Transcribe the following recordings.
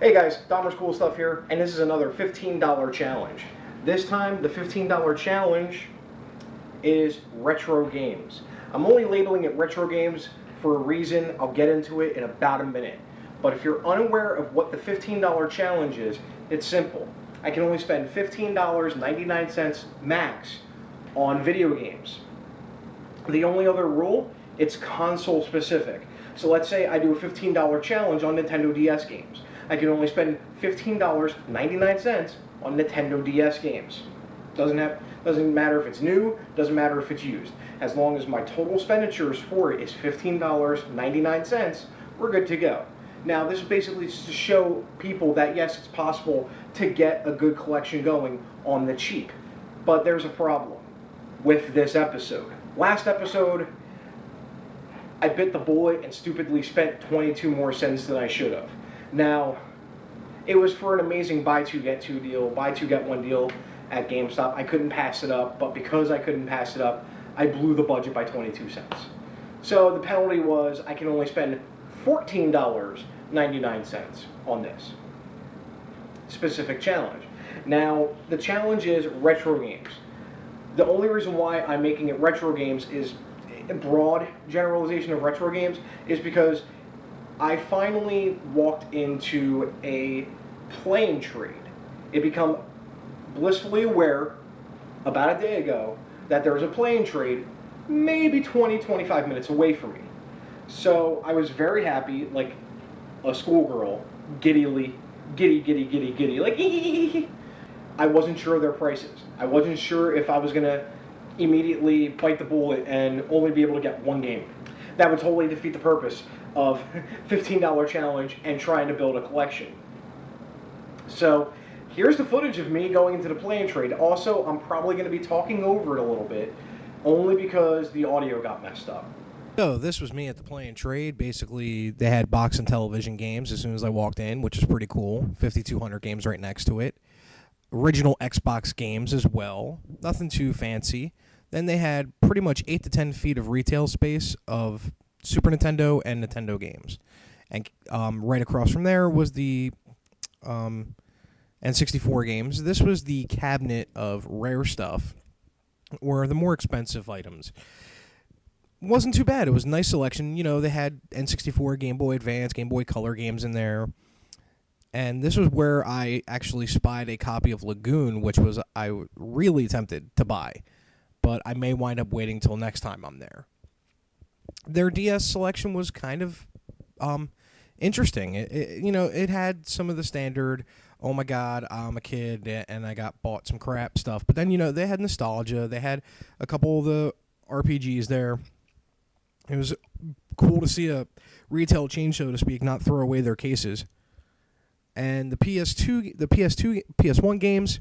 Hey guys, Dahmer's Cool Stuff here, and this is another $15 challenge. This time, the $15 challenge is retro games. I'm only labeling it retro games for a reason. I'll get into it in about a minute. But if you're unaware of what the $15 challenge is, it's simple. I can only spend $15.99 max on video games. The only other rule, it's console specific. So let's say I do a $15 challenge on Nintendo DS games. I can only spend $15.99 on Nintendo DS games. Doesn't matter if it's new, doesn't matter if it's used. As long as my total expenditures for it is $15.99, we're good to go. Now this is basically just to show people that yes, it's possible to get a good collection going on the cheap. But there's a problem with this episode. Last episode, I bit the bullet and stupidly spent 22 more cents than I should have. Now, it was for an amazing buy two get two deal, buy two get one deal at GameStop. I couldn't pass it up, but because I couldn't pass it up, I blew the budget by 22 cents. So the penalty was I can only spend $14.99 on this specific challenge. Now, the challenge is retro games. The only reason why I'm making it retro games is a broad generalization of retro games is because I finally walked into a playing trade. It become blissfully aware about a day ago that there was a playing trade maybe 20-25 minutes away from me. So I was very happy, like a schoolgirl, giddy, like I wasn't sure of their prices. I wasn't sure if I was gonna immediately bite the bullet and only be able to get one game. That would totally defeat the purpose of $15 challenge and trying to build a collection. So here's the footage of me going into the playing trade. Also, I'm probably going to be talking over it a little bit, only because the audio got messed up. So this was me at the playing trade. Basically, they had box and television games as soon as I walked in, which is pretty cool. 5,200 games right next to it. Original Xbox games as well. Nothing too fancy. Then they had pretty much 8 to 10 feet of retail space of Super Nintendo and Nintendo games. And right across from there was the N64 games. This was the cabinet of rare stuff, or the more expensive items. Wasn't too bad. It was a nice selection. You know, they had N64, Game Boy Advance, Game Boy Color games in there. And this was where I actually spied a copy of Lagoon, which was I really tempted to buy. But I may wind up waiting till next time I'm there. Their DS selection was kind of interesting. It had some of the standard, oh my god, I'm a kid and I got bought some crap stuff. But then, they had nostalgia. They had a couple of the RPGs there. It was cool to see a retail chain, so to speak, not throw away their cases. And the PS1 games,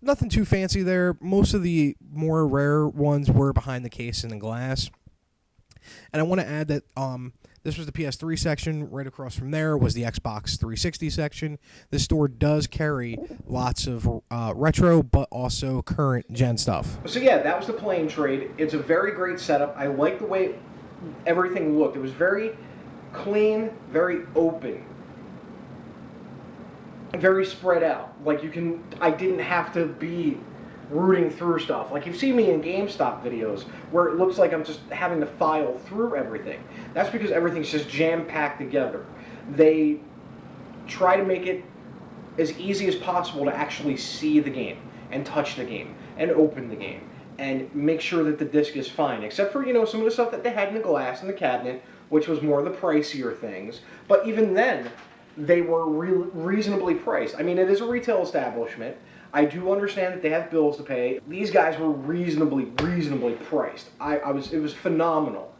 nothing too fancy there. Most of the more rare ones were behind the case in the glass. And I want to add that this was the PS3 section. Right across from there was the Xbox 360 section. This store does carry lots of retro, but also current gen stuff. So yeah, that was the playing trade. It's a very great setup. I like the way everything looked. It was very clean, very open, very spread out. Like I didn't have to be rooting through stuff. Like you've seen me in GameStop videos where it looks like I'm just having to file through everything. That's because everything's just jam-packed together. They try to make it as easy as possible to actually see the game and touch the game and open the game and make sure that the disc is fine, except for some of the stuff that they had in the glass in the cabinet, which was more the pricier things. But even then, they were reasonably priced. I mean, it is a retail establishment. I do understand that they have bills to pay. These guys were reasonably priced. It was phenomenal.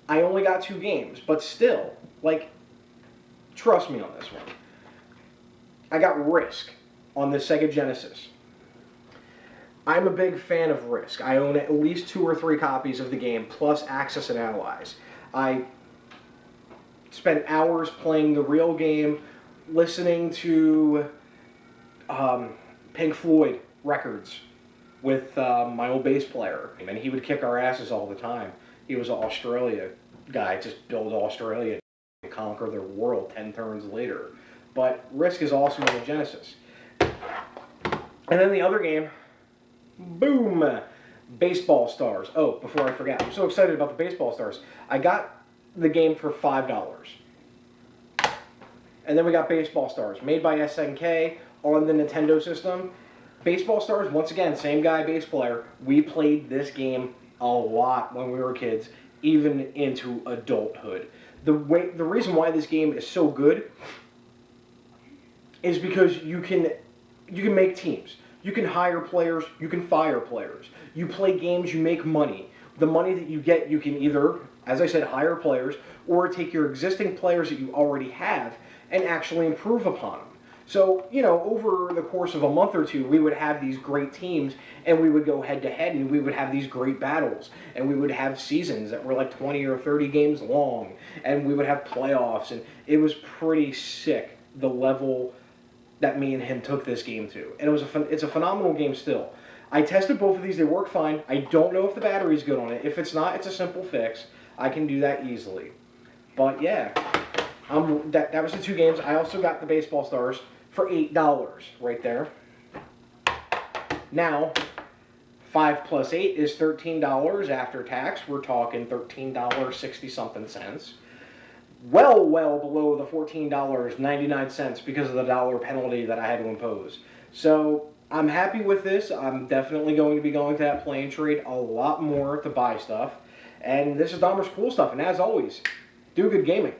I only got 2 games, but still, trust me on this one. I got Risk on the Sega Genesis. I'm a big fan of Risk. I own at least 2 or 3 copies of the game, plus Axis and Allies. I spent hours playing the real game, listening to Pink Floyd records with my old bass player, and he would kick our asses all the time. He was an Australia guy, just build Australia and conquer their world 10 turns later. but Risk is awesome on the Genesis. And then the other game, boom, Baseball Stars. Oh, before I forget, I'm so excited about the Baseball Stars. I got the game for $5. And then we got Baseball Stars, made by SNK on the Nintendo system. Baseball Stars, once again, same guy, bass player. We played this game a lot when we were kids, even into adulthood. The reason why this game is so good is because you can make teams. You can hire players, you can fire players. You play games, you make money. The money that you get, you can either, as I said, hire players, or take your existing players that you already have and actually improve upon them. So, over the course of a month or two, we would have these great teams, and we would go head-to-head, and we would have these great battles, and we would have seasons that were like 20 or 30 games long, and we would have playoffs, and it was pretty sick, the level that me and him took this game to. And it's a phenomenal game still. I tested both of these. They work fine. I don't know if the battery's good on it. If it's not, it's a simple fix. I can do that easily. But yeah, that was the two games. I also got the Baseball Stars for $8 right there. Now, 5 plus 8 is $13 after tax. We're talking $13.60-something cents. Well below the $14.99 because of the dollar penalty that I had to impose. So I'm happy with this. I'm definitely going to be going to that Play and Trade a lot more to buy stuff. And this is Dahmer's Cool Stuff. And as always, do good gaming.